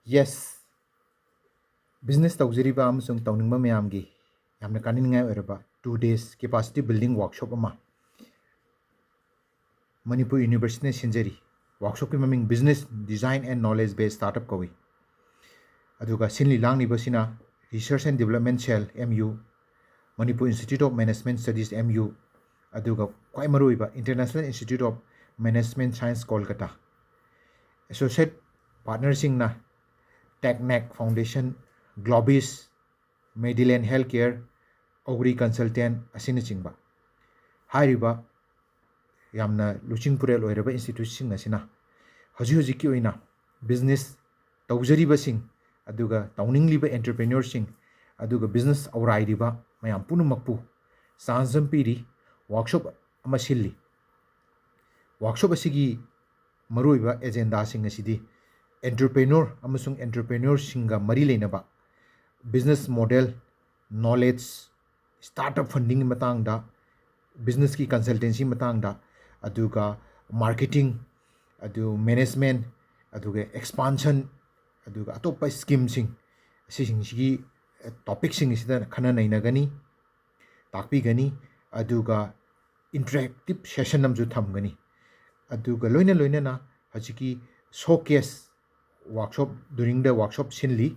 Yes, business tawjiriba amasung tawningba mayamgi yamna kaningai oiraba 2 days capacity building workshop ama Manipur University ne sinjari. Workshop ki maming business design and knowledge based startup kawi. Aduga sinli langni basina Research and Development Cell MU, Manipur Institute of Management Studies MU, aduga kwai maruiba International Institute of Management Science Kolkata. Associate partners na TechNac Foundation, Globis, Medillion Healthcare, Ogri Consultant asina chingba. Hairiba yamna luchingpurel oiraba institute sing asina haji ki oina business tawjariba sing aduga tawningliba entrepreneur sing aduga business aurairiba mayam punumakpu sanjam piri workshop ama silli workshop asigi maruiba agenda sing asidi entrepreneur amasung entrepreneur singa mari leinaba business model knowledge startup funding matangda business ki consultancy matangda aduga marketing adu management aduga expansion aduga atopa scheme sing topic sing sida khana nainagani takpi gani aduga interactive session namju thamgani aduga loina na hajiki showcase workshop during the workshop sinli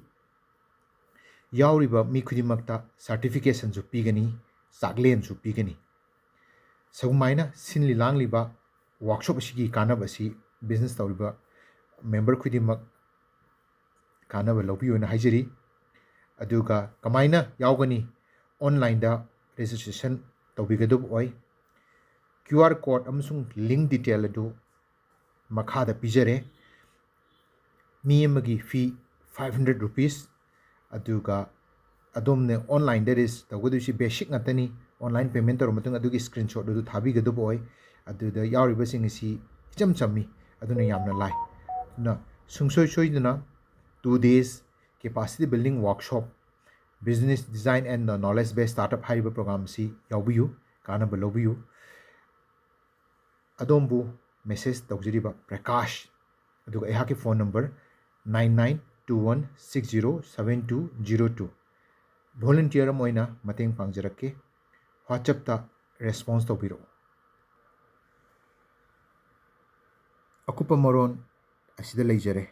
yauriba mi khudimakta certification ju pigani chaklen ju pigani Sagumaina sinli langliba workshop asigi kanaba si business tawriba member khudimak kanaba lobiyo na haijari aduga kamaina yaugani online da registration tawbigadub oi QR code amsung link detail adu makhada pijare mi amagi fee 500 rupees aduga adomne online that is tawgudu basic ngatani online payment tor matung adugi screenshot adu thabi gadu boy adu da yauriba sing si cham chammi aduna yamna lai na sungsoi soi duna 2 days capacity building workshop business design and knowledge based startup hariba program si yaubiyu kana balobiyu adombu message tawjiriba prakash aduga ehaki phone number 9921607202 volunteer moina mateng pangjarake WhatsApp ta response tawbiro akupa maron asida leijare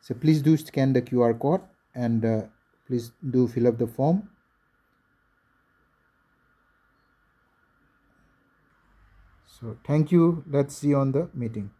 So please do scan the QR code and please do fill up the form. So thank you. Let's see you on the meeting.